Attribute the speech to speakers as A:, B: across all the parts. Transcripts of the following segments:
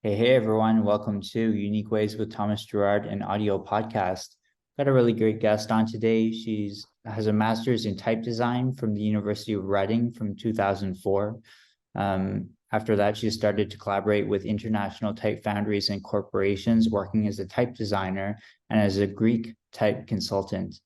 A: Hey everyone, welcome to Unique Ways with Thomas Gerard, an audio podcast. Got a really great guest on today. She's has a master's in type design from the University of Reading from 2004. After that, she started to collaborate with international type foundries and corporations, working as a type designer and as a Greek type consultant.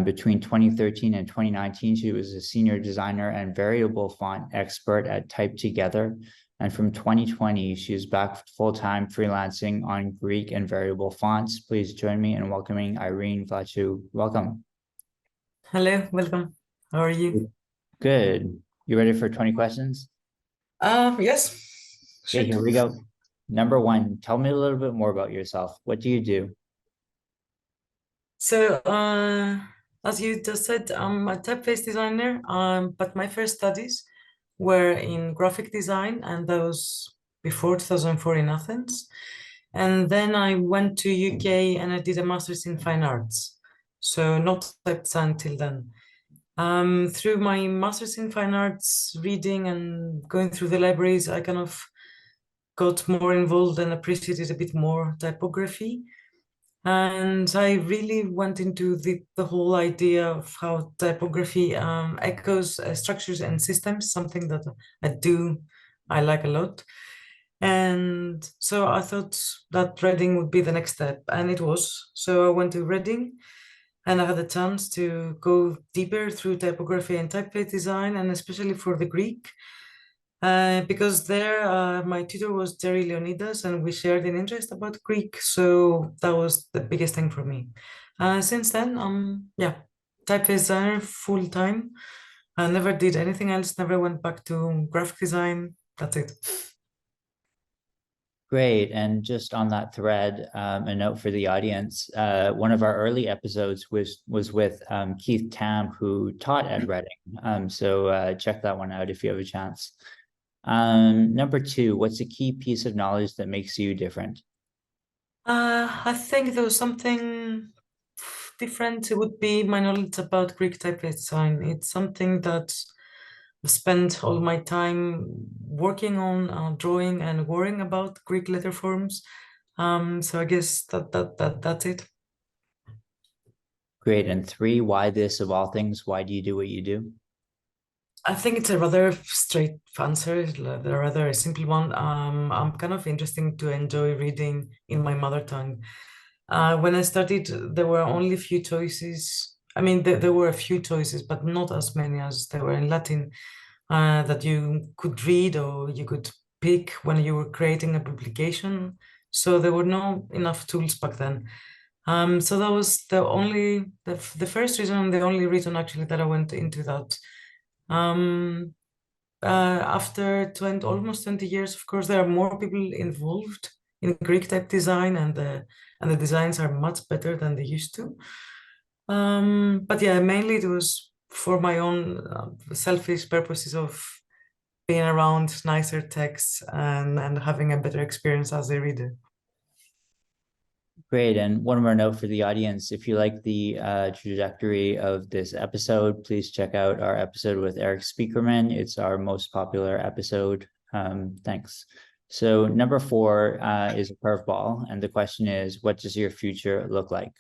A: Between 2013 and 2019, she was a senior designer and variable font expert at Type Together. And from 2020, she is back full-time freelancing on Greek and variable fonts. Please join me in welcoming Irene Vlachou. Welcome.
B: Hello, welcome. How are you?
A: Good. You ready for 20 questions?
B: Yes,
A: Okay,
B: shoot.
A: here we go. Number one, tell me a little bit more about yourself. What do you do?
B: So, as you just said, I'm a typeface designer, but my first studies were in graphic design, and that was before 2004 in Athens. And then I went to UK and I did a master's in fine arts. So not type design till then. Through my master's in fine arts, reading and going through the libraries, I kind of got more involved and appreciated a bit more typography. And I really went into the whole idea of how typography echoes structures and systems, something that I like a lot. And so I thought that Reading would be the next step, and it was. So I went to Reading and I had the chance to go deeper through typography and typeface design, and especially for the Greek. Because there, my tutor was Jerry Leonidas, and we shared an interest about Greek, so that was the biggest thing for me. Since then, yeah, typeface designer full time. I never did anything else. Never went back to graphic design. That's it.
A: Great. And just on that thread, a note for the audience. One of our early episodes was with Keith Tam, who taught at Reading. So check that one out if you have a chance. Number two, what's a key piece of knowledge that makes you different?
B: I think there was something different. It would be my knowledge about Greek typeface design. It's something that I spent all my time working on, drawing and worrying about Greek letter forms. So I guess that's it.
A: Great. And three, why this of all things? Why do you do what you do?
B: I think it's a rather straight answer, a rather simple one. I'm kind of interesting to enjoy reading in my mother tongue. When I started, there were only few choices. I mean, there were a few choices, but not as many as there were in Latin that you could read or you could pick when you were creating a publication. So there were no enough tools back then. So that was the first reason, the only reason actually that I went into that. Um, After almost 20 years, of course, there are more people involved in Greek type design, and the designs are much better than they used to. But yeah, mainly it was for my own selfish purposes of being around nicer texts and having a better experience as a reader.
A: Great. And one more note for the audience. If you like the trajectory of this episode, please check out our episode with Eric Speakerman. It's our most popular episode. Thanks. So number four is a curveball. And the question is, what does your future look like?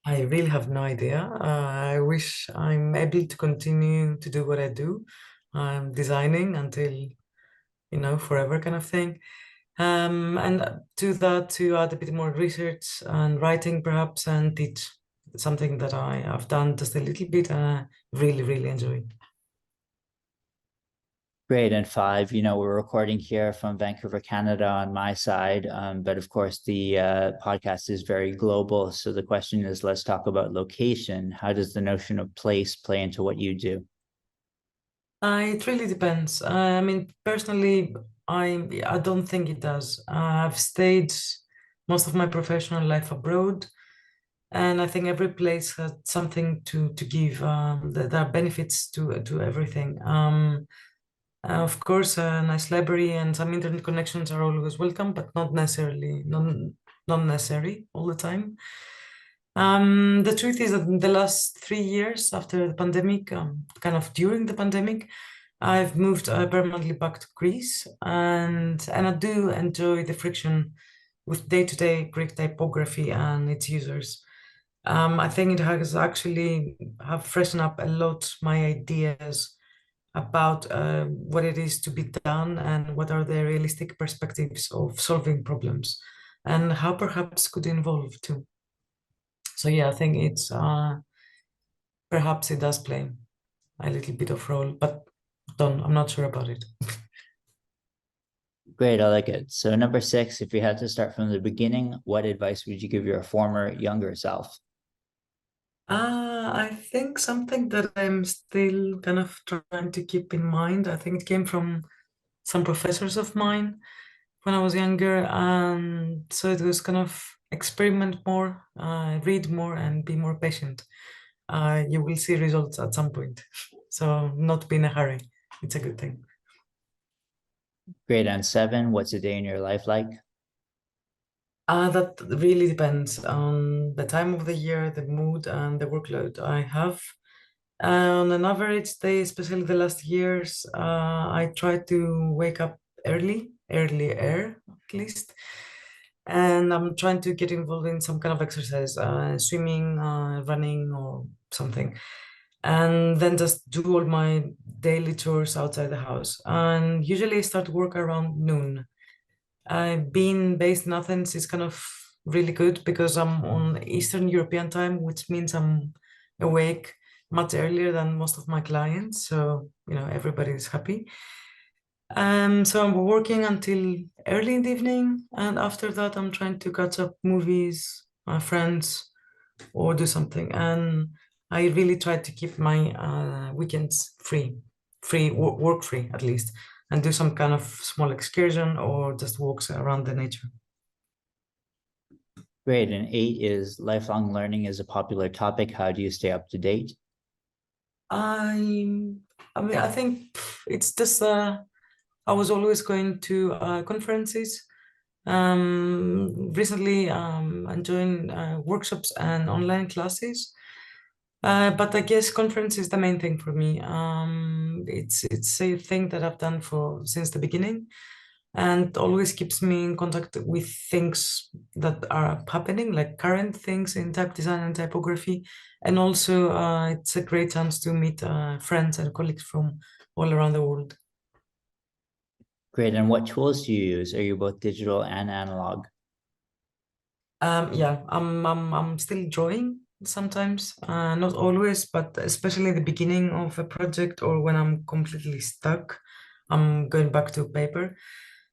B: I really have no idea. I wish I'm able to continue to do what I do. I'm designing until, forever kind of thing. And to that, to add a bit more research and writing perhaps and teach something that I have done just a little bit and I really, really enjoy.
A: Great. And five, we're recording here from Vancouver, Canada on my side. But of course, the podcast is very global. So the question is, let's talk about location. How does the notion of place play into what you do?
B: It really depends. I mean, personally, I don't think it does. I've stayed most of my professional life abroad, and I think every place has something to give. There are benefits to everything. Of course, a nice library and some internet connections are always welcome, but not necessary all the time. The truth is that in the last 3 years after the pandemic, kind of during the pandemic, I've moved permanently back to Greece, and I do enjoy the friction with day-to-day Greek typography and its users. I think it has actually have freshened up a lot my ideas about what it is to be done and what are the realistic perspectives of solving problems and how perhaps could involve too. So yeah, I think it's perhaps it does play a little bit of role, but I'm not sure about it.
A: Great, I like it. So number six, if you had to start from the beginning, what advice would you give your former younger self?
B: I think something that I'm still kind of trying to keep in mind. I think it came from some professors of mine when I was younger, and so it was kind of experiment more, read more, and be more patient. You will see results at some point. So not be in a hurry. It's a good thing.
A: Great. And seven, what's a day in your life like?
B: That really depends on the time of the year, the mood, and the workload I have. On an average day, especially the last years, I try to wake up earlier at least, and I'm trying to get involved in some kind of exercise, swimming, running, or something, and then just do all my daily chores outside the house. And usually I start work around noon. Being based in Athens is kind of really good because I'm on Eastern European time, which means I'm awake much earlier than most of my clients. So, everybody's happy. So I'm working until early in the evening, and after that, I'm trying to catch up movies, my friends, or do something. And I really try to keep my weekends work free at least, and do some kind of small excursion or just walks around the nature.
A: Great. And eight is lifelong learning is a popular topic. How do you stay up to date?
B: I, I mean, I think it's just I was always going to conferences. Recently, I'm doing workshops and online classes. But I guess conference is the main thing for me. It's a thing that I've done for since the beginning, and always keeps me in contact with things that are happening, like current things in type design and typography. And also, it's a great chance to meet friends and colleagues from all around the world.
A: Great. And what tools do you use? Are you both digital and analog?
B: Yeah, I'm still drawing sometimes, not always, but especially the beginning of a project or when I'm completely stuck, I'm going back to paper.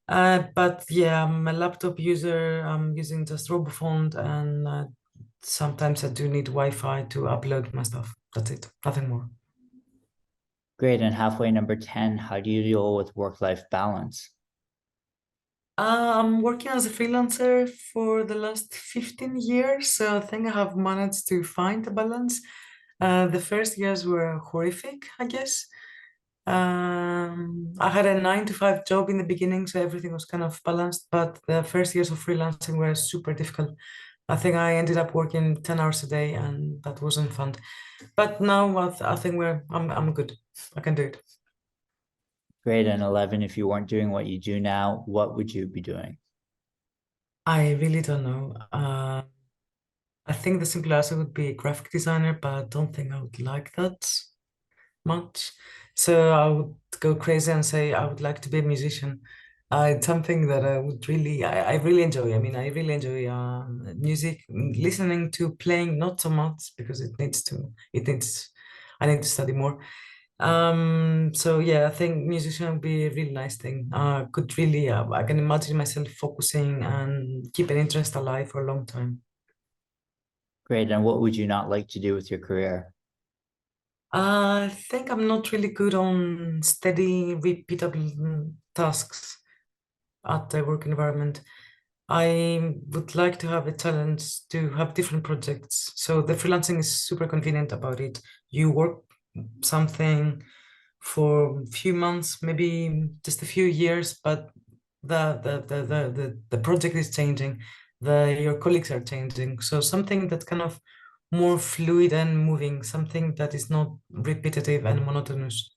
B: But yeah, I'm a laptop user. I'm using just RoboFont, and sometimes I do need Wi-Fi to upload my stuff. That's it, nothing more.
A: Great. And halfway number 10, how do you deal with work-life balance?
B: I'm working as a freelancer for the last 15 years, so I think I have managed to find a balance. The first years were horrific, I guess. I had a 9 to 5 job in the beginning, so everything was kind of balanced, but the first years of freelancing were super difficult. I think I ended up working 10 hours a day, and that wasn't fun. But now I think I'm good. I can do it.
A: Great. And 11, if you weren't doing what you do now, what would you be doing?
B: I really don't know. I think the simple answer would be a graphic designer, but I don't think I would like that much. So I would go crazy and say I would like to be a musician. It's something that I really enjoy. I mean, I really enjoy music, listening to playing, not so much because I need to study more. So yeah, I think musician would be a really nice thing. I can imagine myself focusing and keep an interest alive for a long time.
A: Great. And what would you not like to do with your career?
B: I think I'm not really good on steady, repeatable tasks at the work environment. I would like to have a challenge to have different projects. So the freelancing is super convenient about it. You work something for a few months, maybe just a few years, but the project is changing, the your colleagues are changing. So something that's kind of more fluid and moving, something that is not repetitive and monotonous.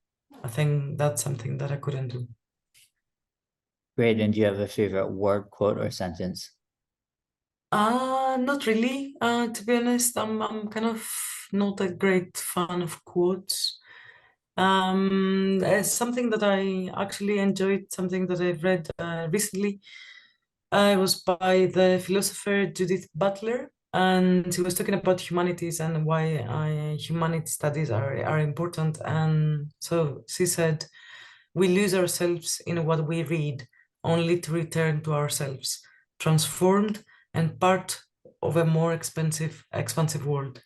B: I think that's something that I couldn't do.
A: Great. And do you have a favorite word, quote, or sentence?
B: Not really. To be honest, I'm kind of not a great fan of quotes. It's something that I actually enjoyed, something that I've read recently. I was by the philosopher Judith Butler, and she was talking about humanities and why humanity studies are important. And so she said, we lose ourselves in what we read, only to return to ourselves, transformed and part of a more expansive world.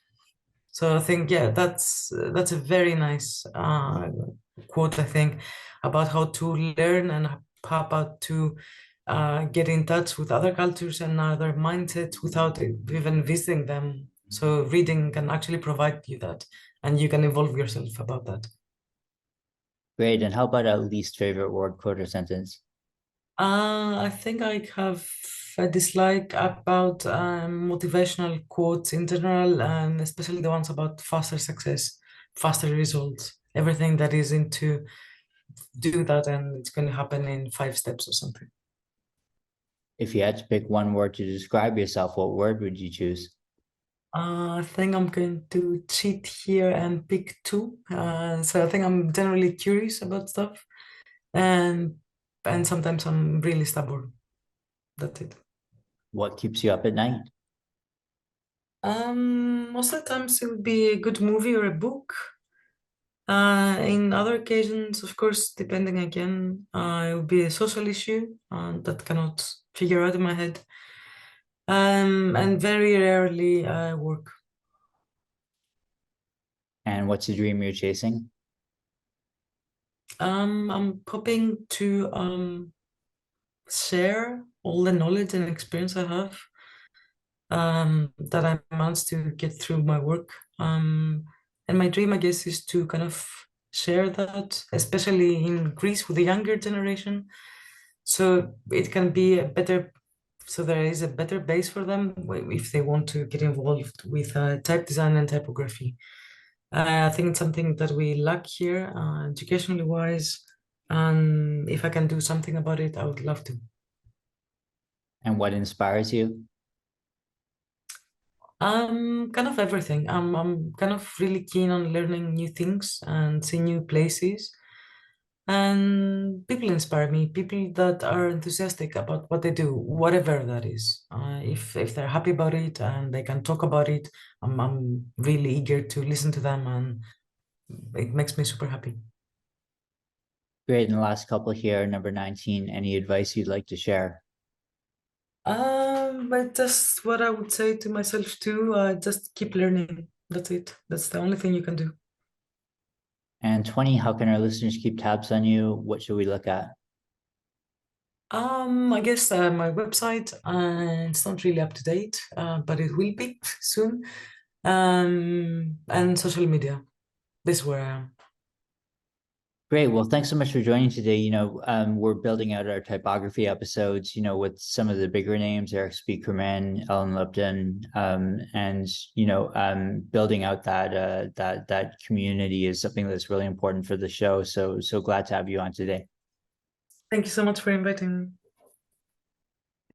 B: So I think, yeah, that's a very nice quote, I think, about how to learn and how about to get in touch with other cultures and other mindsets without even visiting them. So reading can actually provide you that, and you can evolve yourself about that.
A: Great. And how about a least favorite word, quote, or sentence?
B: I think I have a dislike about motivational quotes in general, and especially the ones about faster success, faster results, everything that is into do that and it's going to happen in 5 steps or something.
A: If you had to pick one word to describe yourself, what word would you choose?
B: I think I'm going to cheat here and pick two. So I think I'm generally curious about stuff, and sometimes I'm really stubborn. That's it.
A: What keeps you up at night?
B: Most of the times it would be a good movie or a book. In other occasions, of course, depending again, it would be a social issue that cannot figure out in my head. And very rarely work.
A: And what's the dream you're chasing?
B: I'm hoping to share all the knowledge and experience I have that I managed to get through my work. And my dream, I guess, is to kind of share that, especially in Greece with the younger generation. So it can be a better, so there is a better base for them if they want to get involved with type design and typography. I think it's something that we lack here, educationally wise. And if I can do something about it, I would love to.
A: And what inspires you?
B: Kind of everything. I'm kind of really keen on learning new things and see new places. And people inspire me, people that are enthusiastic about what they do, whatever that is. If they're happy about it and they can talk about it, I'm really eager to listen to them, and it makes me super happy.
A: Great. In the last couple here, number 19, any advice you'd like to share?
B: But just what I would say to myself too, just keep learning. That's it. That's the only thing you can do.
A: And 20, how can our listeners keep tabs on you? What should we look at?
B: I guess my website, it's not really up to date, but it will be soon. And social media. This is where I am.
A: Great. Well, thanks so much for joining today. We're building out our typography episodes, with some of the bigger names, Eric Speakerman, Ellen Lipton, and building out that community is something that's really important for the show. So glad to have you on today.
B: Thank you so much for inviting me.